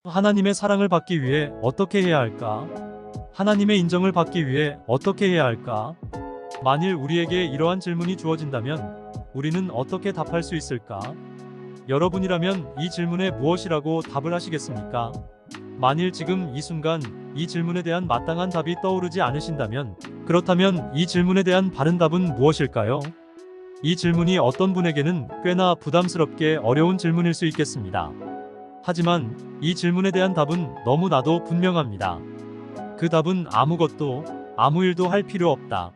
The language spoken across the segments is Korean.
하나님의 사랑을 받기 위해 어떻게 해야 할까? 하나님의 인정을 받기 위해 어떻게 해야 할까? 만일 우리에게 이러한 질문이 주어진다면 우리는 어떻게 답할 수 있을까? 여러분이라면 이 질문에 무엇이라고 답을 하시겠습니까? 만일 지금 이 순간 이 질문에 대한 마땅한 답이 떠오르지 않으신다면, 그렇다면 이 질문에 대한 바른 답은 무엇일까요? 이 질문이 어떤 분에게는 꽤나 부담스럽게 어려운 질문일 수 있겠습니다. 하지만 이 질문에 대한 답은 너무나도 분명합니다. 그 답은 아무것도, 아무 일도 할 필요 없다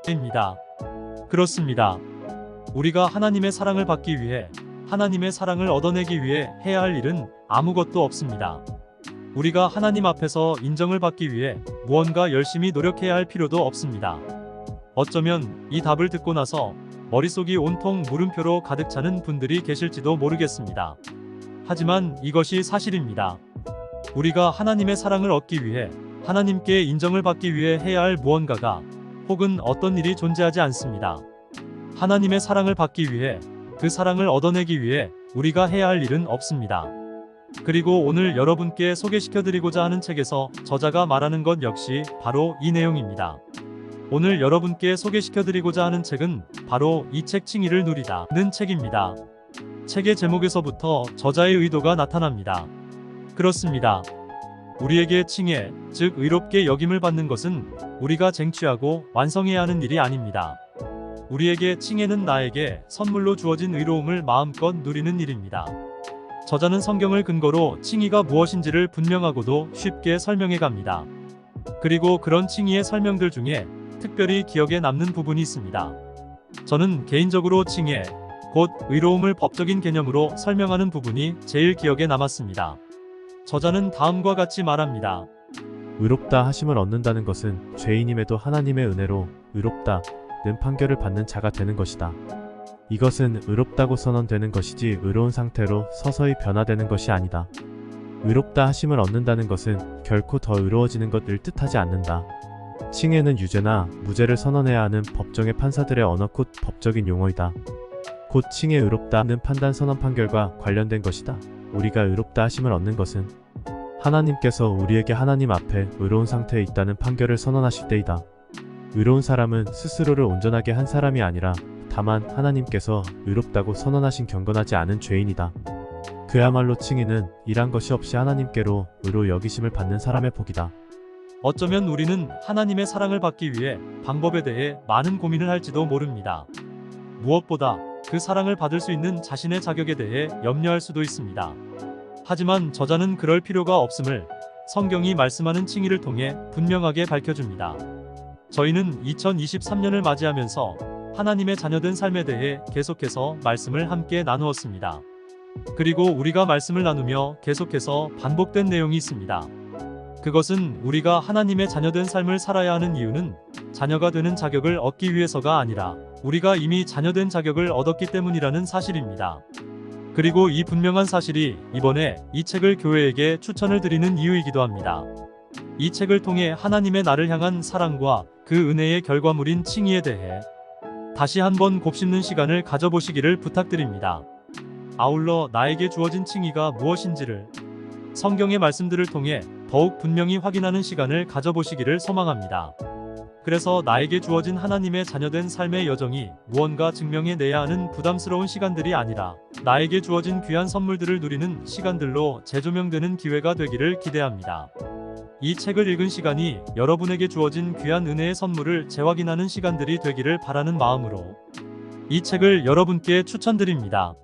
입니다. 그렇습니다. 우리가 하나님의 사랑을 받기 위해, 하나님의 사랑을 얻어내기 위해 해야 할 일은 아무것도 없습니다. 우리가 하나님 앞에서 인정을 받기 위해 무언가 열심히 노력해야 할 필요도 없습니다. 어쩌면 이 답을 듣고 나서 머릿속이 온통 물음표로 가득 차는 분들이 계실지도 모르겠습니다. 하지만 이것이 사실입니다. 우리가 하나님의 사랑을 얻기 위해, 하나님께 인정을 받기 위해 해야 할 무언가가, 혹은 어떤 일이 존재하지 않습니다. 하나님의 사랑을 받기 위해, 그 사랑을 얻어내기 위해 우리가 해야 할 일은 없습니다. 그리고 오늘 여러분께 소개시켜드리고자 하는 책에서 저자가 말하는 것 역시 바로 이 내용입니다. 오늘 여러분께 소개시켜드리고자 하는 책은 바로 이 책 칭의를 누리다는 책입니다. 책의 제목에서부터 저자의 의도가 나타납니다. 그렇습니다. 우리에게 칭의, 즉 의롭게 여김을 받는 것은 우리가 쟁취하고 완성해야 하는 일이 아닙니다. 우리에게 칭의는 나에게 선물로 주어진 의로움을 마음껏 누리는 일입니다. 저자는 성경을 근거로 칭의가 무엇인지를 분명하고도 쉽게 설명해 갑니다. 그리고 그런 칭의의 설명들 중에 특별히 기억에 남는 부분이 있습니다. 저는 개인적으로 칭의, 곧 의로움을 법적인 개념으로 설명하는 부분이 제일 기억에 남았습니다. 저자는 다음과 같이 말합니다. 의롭다 하심을 얻는다는 것은 죄인임에도 하나님의 은혜로 의롭다는 판결을 받는 자가 되는 것이다. 이것은 의롭다고 선언되는 것이지 의로운 상태로 서서히 변화되는 것이 아니다. 의롭다 하심을 얻는다는 것은 결코 더 의로워지는 것을 뜻하지 않는다. 칭의는 유죄나 무죄를 선언해야 하는 법정의 판사들의 언어 곧 법적인 용어이다. 곧 칭의 의롭다는 판단 선언 판결과 관련된 것이다. 우리가 의롭다 하심을 얻는 것은 하나님께서 우리에게 하나님 앞에 의로운 상태에 있다는 판결을 선언하실 때이다. 의로운 사람은 스스로를 온전하게 한 사람이 아니라 다만 하나님께서 의롭다고 선언하신 경건하지 않은 죄인이다. 그야말로 칭의는 일한 것이 없이 하나님께로 의로 여기심을 받는 사람의 복이다. 어쩌면 우리는 하나님의 사랑을 받기 위해 방법에 대해 많은 고민을 할지도 모릅니다. 무엇보다 그 사랑을 받을 수 있는 자신의 자격에 대해 염려할 수도 있습니다. 하지만 저자는 그럴 필요가 없음을 성경이 말씀하는 칭의를 통해 분명하게 밝혀줍니다. 저희는 2023년을 맞이하면서 하나님의 자녀된 삶에 대해 계속해서 말씀을 함께 나누었습니다. 그리고 우리가 말씀을 나누며 계속해서 반복된 내용이 있습니다. 그것은 우리가 하나님의 자녀된 삶을 살아야 하는 이유는 자녀가 되는 자격을 얻기 위해서가 아니라 우리가 이미 자녀된 자격을 얻었기 때문이라는 사실입니다. 그리고 이 분명한 사실이 이번에 이 책을 교회에게 추천을 드리는 이유이기도 합니다. 이 책을 통해 하나님의 나를 향한 사랑과 그 은혜의 결과물인 칭의에 대해 다시 한번 곱씹는 시간을 가져보시기를 부탁드립니다. 아울러 나에게 주어진 칭의가 무엇인지를 성경의 말씀들을 통해 더욱 분명히 확인하는 시간을 가져보시기를 소망합니다. 그래서 나에게 주어진 하나님의 자녀된 삶의 여정이 무언가 증명해내야 하는 부담스러운 시간들이 아니라 나에게 주어진 귀한 선물들을 누리는 시간들로 재조명되는 기회가 되기를 기대합니다. 이 책을 읽은 시간이 여러분에게 주어진 귀한 은혜의 선물을 재확인하는 시간들이 되기를 바라는 마음으로 이 책을 여러분께 추천드립니다.